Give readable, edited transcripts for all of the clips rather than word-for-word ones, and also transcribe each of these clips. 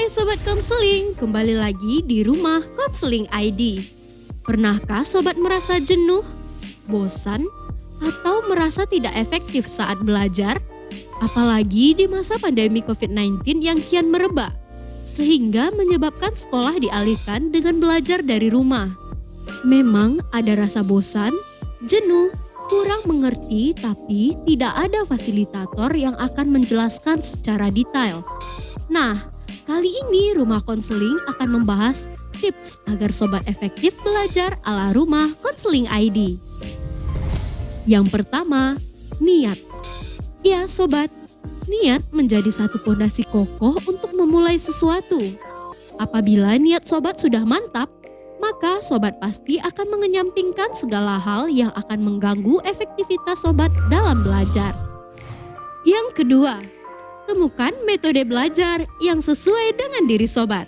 Hai Sobat Konseling, kembali lagi di Rumah Konseling ID. Pernahkah Sobat merasa jenuh, bosan, atau merasa tidak efektif saat belajar? Apalagi di masa pandemi COVID-19 yang kian merebak, sehingga menyebabkan sekolah dialihkan dengan belajar dari rumah. Memang ada rasa bosan, jenuh, kurang mengerti, tapi tidak ada fasilitator yang akan menjelaskan secara detail. Nah, kali ini Rumah Konseling akan membahas tips agar sobat efektif belajar ala Rumah Konseling ID. Yang pertama, niat. Ya sobat, niat menjadi satu pondasi kokoh untuk memulai sesuatu. Apabila niat sobat sudah mantap, maka sobat pasti akan mengenyampingkan segala hal yang akan mengganggu efektivitas sobat dalam belajar. Yang kedua, temukan metode belajar yang sesuai dengan diri sobat.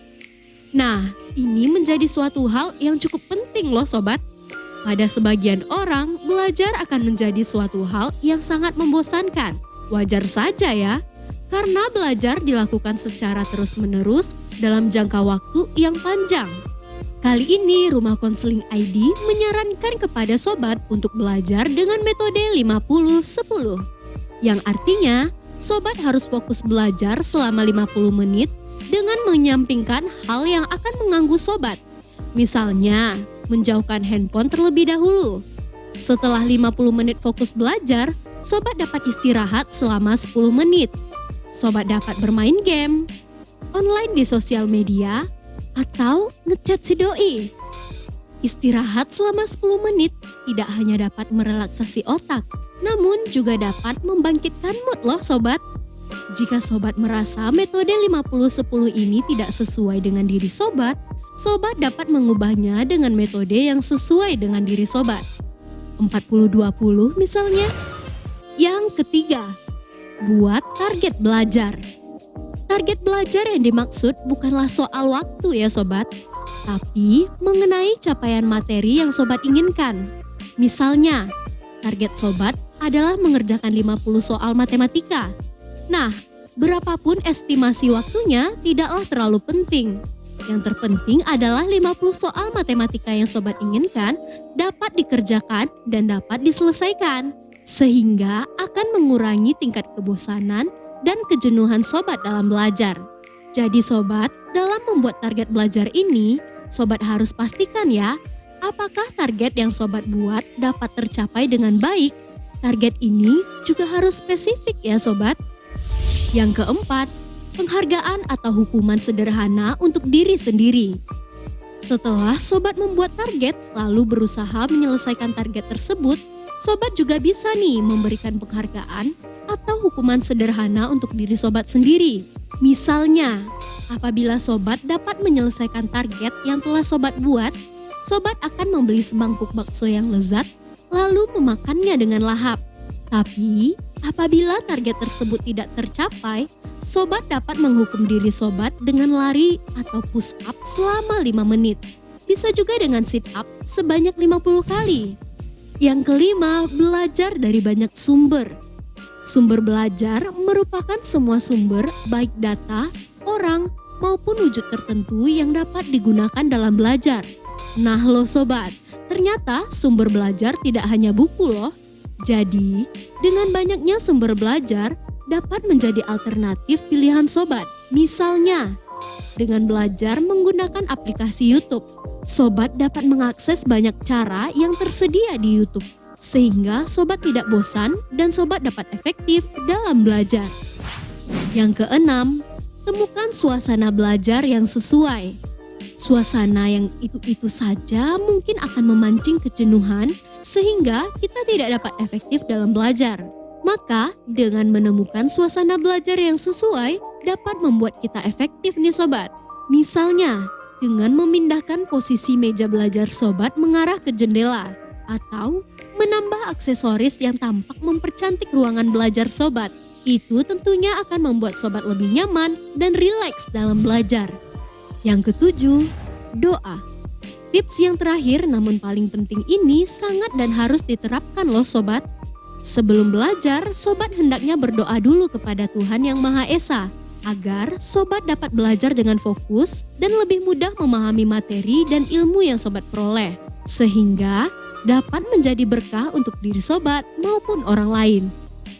Nah, ini menjadi suatu hal yang cukup penting loh sobat. Pada sebagian orang, belajar akan menjadi suatu hal yang sangat membosankan. Wajar saja ya, karena belajar dilakukan secara terus-menerus dalam jangka waktu yang panjang. Kali ini Rumah Konseling ID menyarankan kepada sobat untuk belajar dengan metode 50-10. Yang artinya, sobat harus fokus belajar selama 50 menit dengan menyampingkan hal yang akan mengganggu sobat. Misalnya, menjauhkan handphone terlebih dahulu. Setelah 50 menit fokus belajar, sobat dapat istirahat selama 10 menit. Sobat dapat bermain game, online di sosial media, atau ngechat si doi. Istirahat selama 10 menit tidak hanya dapat merelaksasi otak, namun juga dapat membangkitkan mood loh sobat. Jika sobat merasa metode 50-10 ini tidak sesuai dengan diri sobat, sobat dapat mengubahnya dengan metode yang sesuai dengan diri sobat. 40-20 misalnya. Yang ketiga, buat target belajar. Target belajar yang dimaksud bukanlah soal waktu ya sobat, tapi mengenai capaian materi yang sobat inginkan. Misalnya, target sobat adalah mengerjakan 50 soal matematika. Nah, berapapun estimasi waktunya tidaklah terlalu penting. Yang terpenting adalah 50 soal matematika yang sobat inginkan dapat dikerjakan dan dapat diselesaikan, sehingga akan mengurangi tingkat kebosanan dan kejenuhan sobat dalam belajar. Jadi sobat, dalam membuat target belajar ini, sobat harus pastikan ya, apakah target yang sobat buat dapat tercapai dengan baik. Target ini juga harus spesifik ya sobat. Yang keempat, penghargaan atau hukuman sederhana untuk diri sendiri. Setelah sobat membuat target lalu berusaha menyelesaikan target tersebut, sobat juga bisa nih memberikan penghargaan atau hukuman sederhana untuk diri sobat sendiri. Misalnya, apabila sobat dapat menyelesaikan target yang telah sobat buat, sobat akan membeli semangkuk bakso yang lezat lalu memakannya dengan lahap. Tapi, apabila target tersebut tidak tercapai, sobat dapat menghukum diri sobat dengan lari atau push up selama 5 menit. Bisa juga dengan sit up sebanyak 50 kali. Yang kelima, belajar dari banyak sumber. Sumber belajar merupakan semua sumber baik data, orang, maupun wujud tertentu yang dapat digunakan dalam belajar. Nah loh sobat, ternyata sumber belajar tidak hanya buku loh. Jadi, dengan banyaknya sumber belajar dapat menjadi alternatif pilihan sobat. Misalnya, dengan belajar menggunakan aplikasi YouTube, sobat dapat mengakses banyak cara yang tersedia di YouTube, sehingga sobat tidak bosan dan sobat dapat efektif dalam belajar. Yang keenam, temukan suasana belajar yang sesuai. Suasana yang itu-itu saja mungkin akan memancing kejenuhan sehingga kita tidak dapat efektif dalam belajar. Maka dengan menemukan suasana belajar yang sesuai dapat membuat kita efektif nih sobat. Misalnya, dengan memindahkan posisi meja belajar sobat mengarah ke jendela atau menambah aksesoris yang tampak mempercantik ruangan belajar sobat. Itu tentunya akan membuat sobat lebih nyaman dan rileks dalam belajar. Yang ketujuh, doa. Tips yang terakhir namun paling penting ini sangat dan harus diterapkan loh sobat. Sebelum belajar, sobat hendaknya berdoa dulu kepada Tuhan Yang Maha Esa agar sobat dapat belajar dengan fokus dan lebih mudah memahami materi dan ilmu yang sobat peroleh, sehingga dapat menjadi berkah untuk diri sobat maupun orang lain.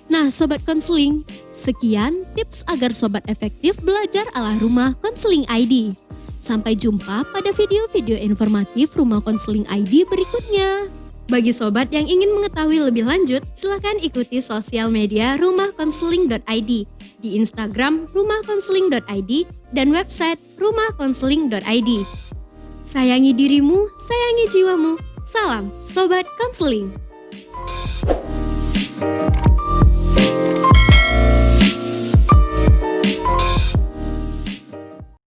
Nah, Sobat Konseling, sekian tips agar sobat efektif belajar ala Rumah Konseling ID. Sampai jumpa pada video-video informatif Rumah Konseling ID berikutnya. Bagi sobat yang ingin mengetahui lebih lanjut, silakan ikuti sosial media rumahkonseling.id di Instagram rumahkonseling.id dan website rumahkonseling.id. Sayangi dirimu, sayangi jiwamu. Salam Sobat Konseling.